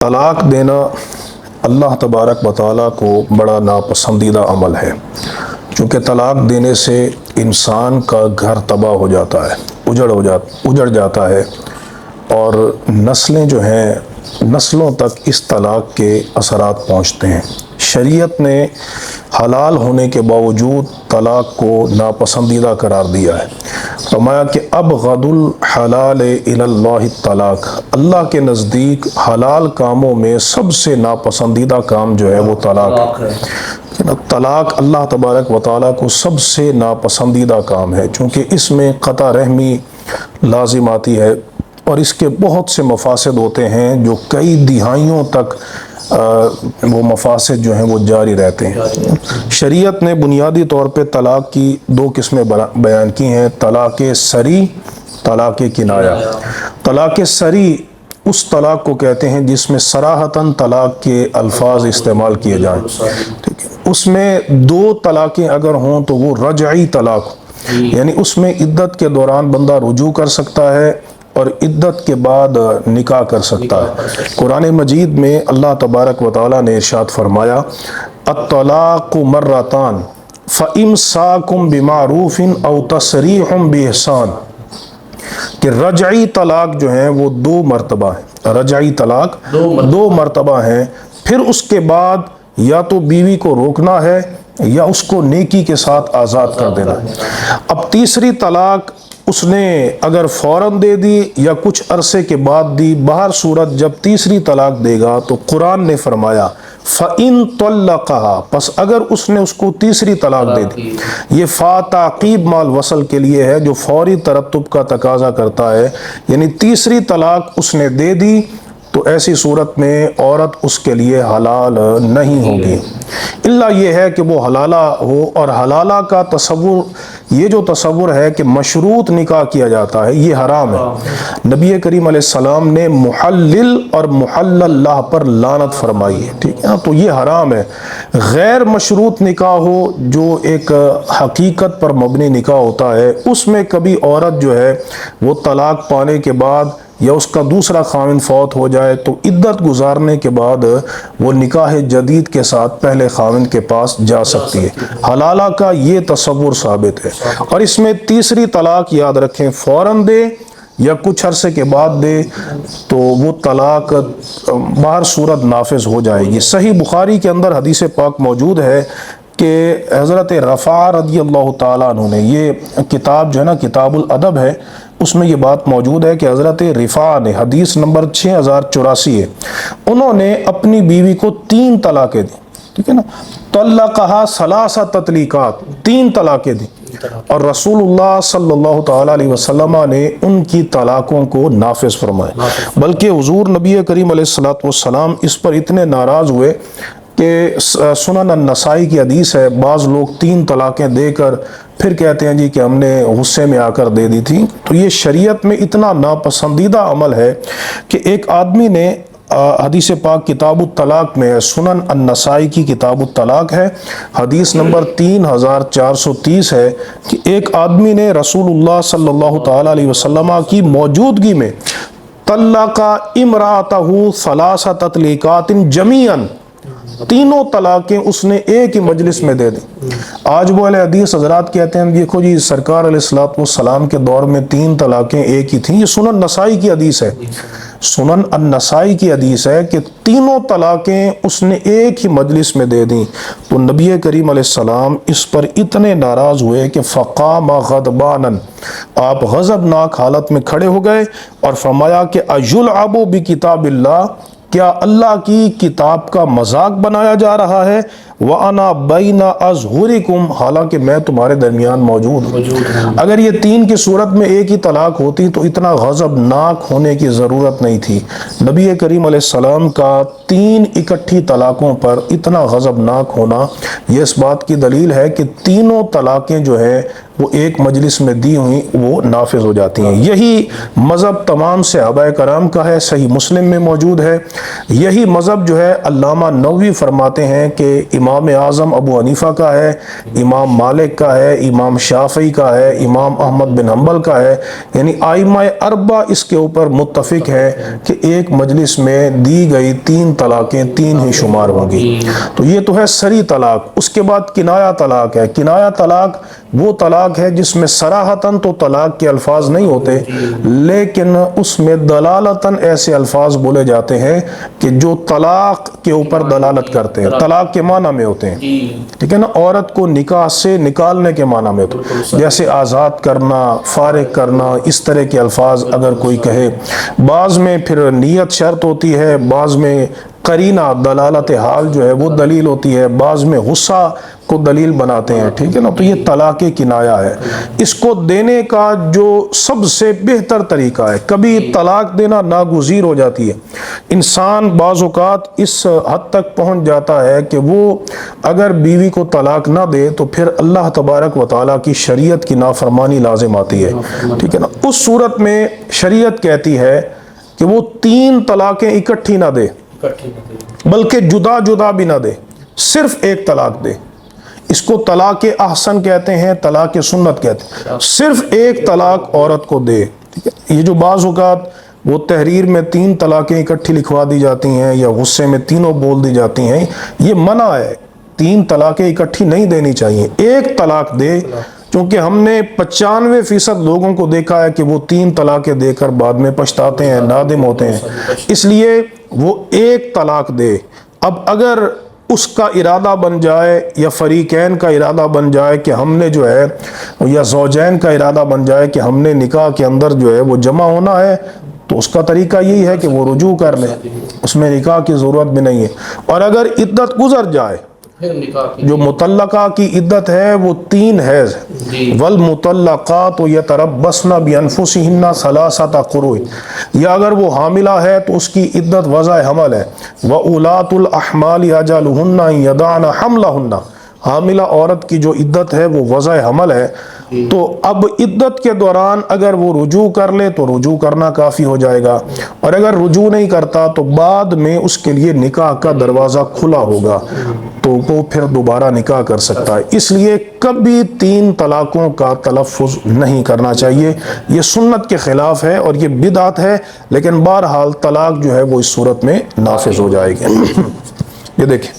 طلاق دینا اللہ تبارک و تعالیٰ کو بڑا ناپسندیدہ عمل ہے، چونکہ طلاق دینے سے انسان کا گھر تباہ ہو جاتا ہے، اجڑ جاتا ہے، اور نسلیں جو ہیں نسلوں تک اس طلاق کے اثرات پہنچتے ہیں۔ شریعت نے حلال ہونے کے باوجود طلاق کو ناپسندیدہ قرار دیا ہے۔ فرمایا کہ ابغض الحلال الی اللہ الطلاق، اللہ کے نزدیک حلال کاموں میں سب سے ناپسندیدہ کام جو ہے وہ طلاق ہے۔ طلاق اللہ تبارک و تعالیٰ کو سب سے ناپسندیدہ کام ہے، چونکہ اس میں قطع رحمی لازم آتی ہے اور اس کے بہت سے مفاسد ہوتے ہیں جو کئی دہائیوں تک وہ مفاسد جو ہیں وہ جاری رہتے ہیں۔ شریعت نے بنیادی طور پہ طلاق کی دو قسمیں بیان کی ہیں، طلاق سری، طلاق کنایہ۔ طلاق سری اس طلاق کو کہتے ہیں جس میں صراحتاً طلاق کے الفاظ استعمال کیے جائیں، ٹھیک ہے۔ اس میں دو طلاقیں اگر ہوں تو وہ رجعی طلاق، یعنی اس میں عدت کے دوران بندہ رجوع کر سکتا ہے اور عدت کے بعد نکاح کر سکتا ہے۔ قرآن مجید میں اللہ تبارک و تعالیٰ نے ارشاد فرمایا الطلاق مرتان فامساک بمعروف او تسریح باحسان، کہ رجعی طلاق جو ہیں وہ دو مرتبہ ہیں، رجعی طلاق دو مرتبہ ہیں، پھر اس کے بعد یا تو بیوی کو روکنا ہے یا اس کو نیکی کے ساتھ آزاد کر دینا ہے۔ اب تیسری طلاق اس نے اگر فوراً دے دی یا کچھ عرصے کے بعد دی، بہر صورت جب تیسری طلاق دے گا تو قرآن نے فرمایا فَإِن طَلَّقَهَا، پس اگر اس نے اس کو تیسری طلاق دے دی، یہ فا تعقیب مال وصل کے لیے ہے جو فوری ترتب کا تقاضا کرتا ہے، یعنی تیسری طلاق اس نے دے دی تو ایسی صورت میں عورت اس کے لیے حلال نہیں ہوگی، اللہ یہ ہے کہ وہ حلالہ ہو۔ اور حلالہ کا تصور، یہ جو تصور ہے کہ مشروط نکاح کیا جاتا ہے، یہ حرام ہے۔ نبی کریم علیہ السلام نے محلل اور محلل لہ پر لعنت فرمائی ہے، ٹھیک ہے، تو یہ حرام ہے۔ غیر مشروط نکاح ہو جو ایک حقیقت پر مبنی نکاح ہوتا ہے، اس میں کبھی عورت جو ہے وہ طلاق پانے کے بعد یا اس کا دوسرا خاوند فوت ہو جائے تو عدت گزارنے کے بعد وہ نکاح جدید کے ساتھ پہلے خاوند کے پاس جا سکتی ہے۔ حلالہ کا یہ تصور ثابت ہے، اور اس میں تیسری طلاق یاد رکھیں فوراً دے یا کچھ عرصے کے بعد دے تو وہ طلاق بہر صورت نافذ ہو جائے گی۔ صحیح بخاری کے اندر حدیث پاک موجود ہے کہ حضرت رفاع رضی اللہ تعالیٰ عنہ نے، یہ کتاب جو ہے نا کتاب الادب ہے، اس میں یہ بات موجود ہے کہ حضرت رفاع نے، حدیث نمبر 6084 ہے، انہوں نے اپنی بیوی کو 3 طلاقیں دی، ٹھیک ہے نا، طلقها 3 تطلیقات، 3 طلاقیں دی، اور رسول اللہ صلی اللہ تعالیٰ علیہ وسلم نے ان کی طلاقوں کو نافذ فرمایا، بلکہ حضور نبی کریم علیہ السلام اس پر اتنے ناراض ہوئے کہ سنن النسائی کی حدیث ہے، بعض لوگ 3 طلاقیں دے کر پھر کہتے ہیں جی کہ ہم نے غصے میں آ کر دے دی تھی۔ تو یہ شریعت میں اتنا ناپسندیدہ عمل ہے کہ ایک آدمی نے حدیث پاک کتاب الطلاق میں، سنن النسائی کی کتاب الطلاق ہے، حدیث نمبر 3430 ہے کہ ایک آدمی نے رسول اللہ صلی اللہ تعالیٰ علیہ وسلم کی موجودگی میں طلق امرأتہ 3 تطلیقات جمیعاً، 3 طلاقیں اس نے ایک ہی مجلس میں دے دی۔ آج وہ اہل حدیث حضرات کہتے ہیں دیکھو جی سرکار علیہ السلام کے دور میں 3 طلاقیں ایک ہی تھیں، یہ سنن نسائی کی حدیث ہے، سنن النسائی کی حدیث ہے کہ 3 طلاقیں اس نے ایک ہی مجلس میں دے دیں۔ تو نبی کریم علیہ السلام اس پر اتنے ناراض ہوئے کہ فقام غضبانا، آپ غضبناک حالت میں کھڑے ہو گئے اور فرمایا کہ ایلعب بکتاب اللہ، کیا اللہ کی کتاب کا مذاق بنایا جا رہا ہے؟ وَأَنَا بَيْنَ أَظْهُرِكُمْ، حالانکہ میں تمہارے درمیان موجود ہوں۔ اگر یہ 3 کی صورت میں ایک ہی طلاق ہوتی تو اتنا غضبناک ہونے کی ضرورت نہیں تھی۔ نبی کریم علیہ السلام کا 3 اکٹھی طلاقوں پر اتنا غضبناک ہونا یہ اس بات کی دلیل ہے کہ 3 طلاقیں جو ہے وہ ایک مجلس میں دی ہوئی وہ نافذ ہو جاتی ہیں۔ یہی مذہب تمام صحابہ کرام کا ہے، صحیح مسلم میں موجود ہے۔ یہی مذہب جو ہے علامہ نووی فرماتے ہیں کہ امام امام اعظم ابو حنیفہ کا ہے، امام مالک کا ہے، امام شافعی کا ہے، امام احمد بن حنبل کا ہے، یعنی ائمہ اربعہ اس کے اوپر متفق ہے کہ ایک مجلس میں دی گئی 3 طلاقیں 3 ہی شمار ہوں گی۔ تو یہ تو ہے سری طلاق۔ اس کے بعد کنایہ طلاق ہے۔ کنایہ طلاق وہ طلاق ہے جس میں صراحتاً تو طلاق کے الفاظ نہیں ہوتے، لیکن اس میں دلالتاً ایسے الفاظ بولے جاتے ہیں کہ جو طلاق کے اوپر دلالت کرتے ہیں، طلاق کے معنی میں ہوتے ہیں، ٹھیک ہے نا، عورت کو نکاح سے نکالنے کے معنی میں ہوتے ہیں، جیسے آزاد کرنا، فارغ کرنا، اس طرح کے الفاظ اگر کوئی کہے۔ بعض میں پھر نیت شرط ہوتی ہے، بعض میں قرینہ دلالت حال جو ہے وہ دلیل ہوتی ہے، بعض میں غصہ کو دلیل بناتے ہیں، ٹھیک ہے نا۔ تو یہ طلاق کنایہ ہے۔ اس کو دینے کا جو سب سے بہتر طریقہ ہے، کبھی طلاق دینا ناگزیر ہو جاتی ہے، انسان بعض اوقات اس حد تک پہنچ جاتا ہے کہ وہ اگر بیوی کو طلاق نہ دے تو پھر اللہ تبارک و تعالیٰ کی شریعت کی نافرمانی لازم آتی ہے، ٹھیک ہے نا۔ اس صورت میں شریعت کہتی ہے کہ وہ 3 طلاقیں اکٹھی نہ دے، بلکہ جدا جدا بھی نہ دے، صرف ایک طلاق دے۔ اس کو طلاق احسن کہتے ہیں، طلاق سنت کہتے ہیں، صرف ایک طلاق عورت کو دے۔ یہ جو بعض اوقات وہ تحریر میں 3 طلاقیں اکٹھی لکھوا دی جاتی ہیں یا غصے میں تینوں بول دی جاتی ہیں، یہ منع ہے۔ 3 طلاقیں اکٹھی نہیں دینی چاہیے، ایک طلاق دے، کیونکہ ہم نے 95% لوگوں کو دیکھا ہے کہ وہ 3 طلاقیں دے کر بعد میں پچھتاتے ہیں، نادم ہوتے ہیں، اس لیے وہ ایک طلاق دے۔ اب اگر اس کا ارادہ بن جائے یا فریقین کا ارادہ بن جائے کہ ہم نے جو ہے، یا زوجین کا ارادہ بن جائے کہ ہم نے نکاح کے اندر جو ہے وہ جمع ہونا ہے، تو اس کا طریقہ یہی ہے کہ وہ رجوع کر لے، اس میں نکاح کی ضرورت بھی نہیں ہے۔ اور اگر عدت گزر جائے، جو مطلقہ کی عدت ہے وہ 3 حیض، والمطلقات یتربصن بانفسہن 3 قروء، یا اگر وہ حاملہ ہے تو اس کی عدت وضع حمل ہے، وَأُولَاتُ الْأَحْمَالِ أَجَلُهُنَّ أَن يَضَعْنَ حَمْلَهُنَّ، حاملہ عورت کی جو عدت ہے وہ وضع حمل ہے۔ تو اب عدت کے دوران اگر وہ رجوع کر لے تو رجوع کرنا کافی ہو جائے گا، اور اگر رجوع نہیں کرتا تو بعد میں اس کے لیے نکاح کا دروازہ کھلا ہوگا، تو وہ پھر دوبارہ نکاح کر سکتا ہے۔ اس لیے کبھی 3 طلاقوں کا تلفظ نہیں کرنا چاہیے، یہ سنت کے خلاف ہے اور یہ بدعت ہے، لیکن بہرحال طلاق جو ہے وہ اس صورت میں نافذ ہو جائے گی۔ یہ دیکھیں